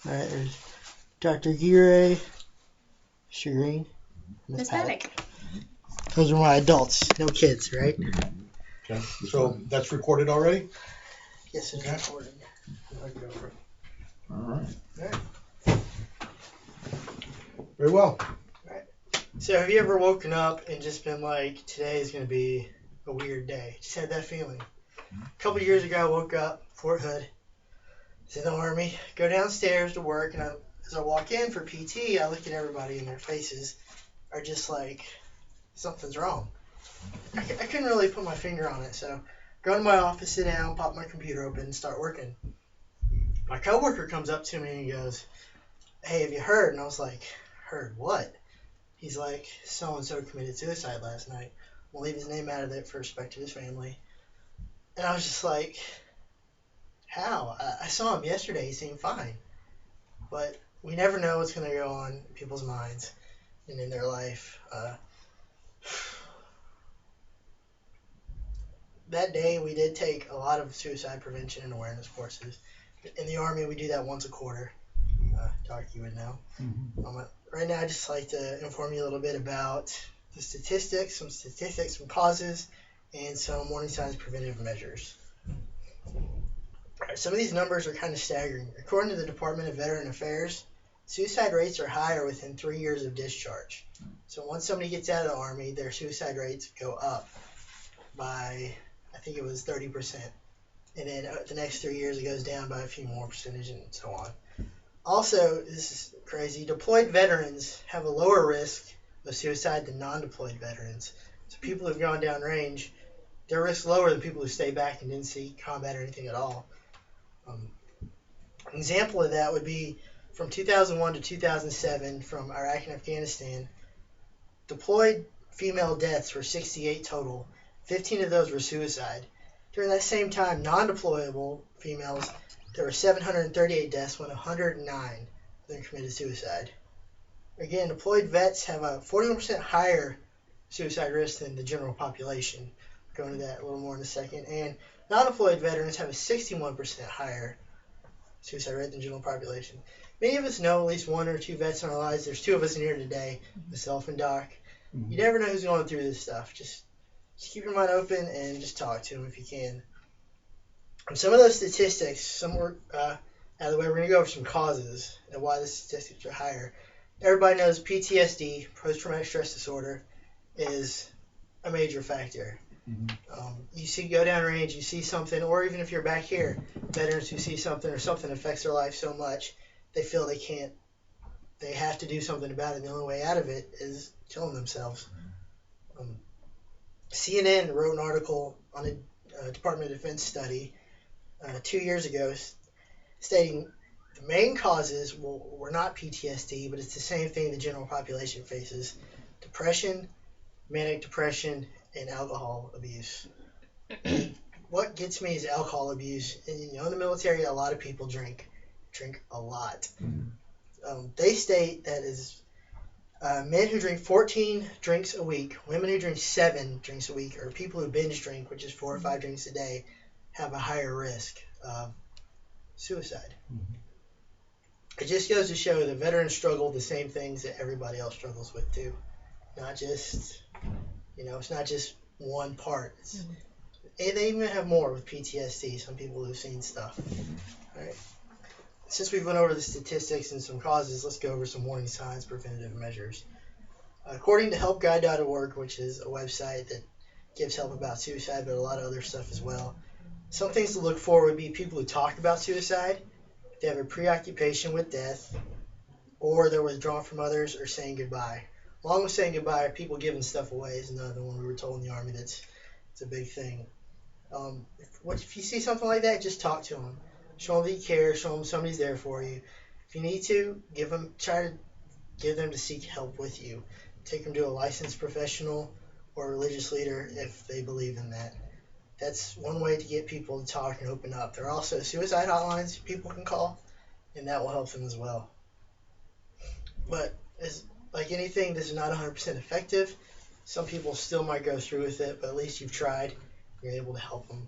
All right, there's Dr. Gire, Mr. Green, Miss Paddock. Those are my adults, no kids, right? Okay, so that's recorded already? Yes, it's Okay. recorded. All right. All right. Very well. So have you ever woken up and just been like, today is going to be a weird day? Just had that feeling. A couple of years ago, I woke up, Fort Hood, was in the Army, go downstairs to work, and as I walk in for PT, I look at everybody and their faces are just like, something's wrong. I couldn't really put my finger on it, so go into my office, sit down, pop my computer open, and start working. My coworker comes up to me and he goes, hey, have you heard? And I was like, heard what? He's like, so-and-so committed suicide last night. We'll leave his name out of it for respect to his family. And I was just like, how? I saw him yesterday. He seemed fine. But we never know what's going to go on in people's minds and in their life. That day, we did take a lot of suicide prevention and awareness courses. In the Army, we do that once a quarter. Doc, you would know. Mm-hmm. Right now, I'd just like to inform you a little bit about the statistics, some causes, and some warning signs preventative measures. All right, some of these numbers are kind of staggering. According to the Department of Veteran Affairs, suicide rates are higher within 3 years of discharge. So once somebody gets out of the Army, their suicide rates go up by, I think it was 30%. And then the next 3 years, it goes down by a few more percentage and so on. Also, this is crazy, deployed veterans have a lower risk of suicide than non-deployed veterans. So people who've gone down range, their risk lower than people who stay back and didn't see combat or anything at all. An example of that would be from 2001 to 2007 from Iraq and Afghanistan, deployed female deaths were 68 total. 15 of those were suicide. During that same time, non-deployable females, there were 738 deaths when 109 of them committed suicide. Again, deployed vets have a 41% higher suicide risk than the general population. I'll go into that a little more in a second. And non-deployed veterans have a 61% higher suicide rate than general population. Many of us know at least one or two vets in our lives. There's two of us in here today, myself and Doc. Mm-hmm. You never know who's going through this stuff. Just keep your mind open and just talk to them if you can. And some of those statistics, some were out of the way. We're going to go over some causes and why the statistics are higher. Everybody knows PTSD, post-traumatic stress disorder, is a major factor. You see, go down range, you see something, or even if you're back here, veterans who see something or something affects their life so much, they feel they have to do something about it. And the only way out of it is killing themselves. CNN wrote an article on a Department of Defense study 2 years ago stating the main causes were not PTSD, but it's the same thing the general population faces: depression, manic depression, and alcohol abuse. What gets me is alcohol abuse. And, in the military, a lot of people drink a lot. They state that is men who drink 14 drinks a week, women who drink 7 drinks a week, or people who binge drink, which is 4 or 5 drinks a day, have a higher risk of suicide. It just goes to show that veterans struggle with the same things that everybody else struggles with too. Not just, it's not just one part. They even have more with PTSD, some people who've seen stuff. All right. Since we've went over the statistics and some causes, let's go over some warning signs, preventative measures. According to helpguide.org, which is a website that gives help about suicide, but a lot of other stuff as well, some things to look for would be people who talk about suicide, if they have a preoccupation with death, or they're withdrawn from others, or saying goodbye. Along with saying goodbye, people giving stuff away is another one we were told in the Army it's a big thing. If you see something like that, just talk to them. Show them that you care. Show them somebody's there for you. If you need to, try to give them to seek help with you. Take them to a licensed professional or a religious leader if they believe in that. That's one way to get people to talk and open up. There are also suicide hotlines people can call, and that will help them as well. But like anything, this is not 100% effective. Some people still might go through with it, but at least you've tried. You're able to help them.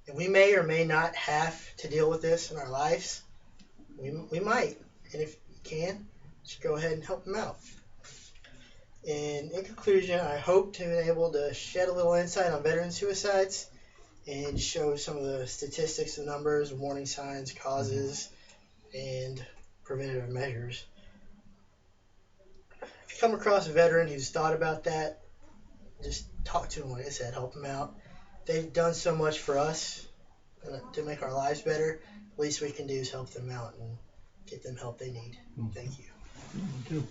And we may or may not have to deal with this in our lives. We might. and if you can, just go ahead and help them out. And in conclusion, I hope to be able to shed a little insight on veteran suicides and show some of the statistics, the numbers, warning signs, causes, and preventative measures. If you come across a veteran who's thought about that, just talk to them, like I said, help them out. They've done so much for us to make our lives better. The least we can do is help them out and get them help they need. Thank you. Thank you.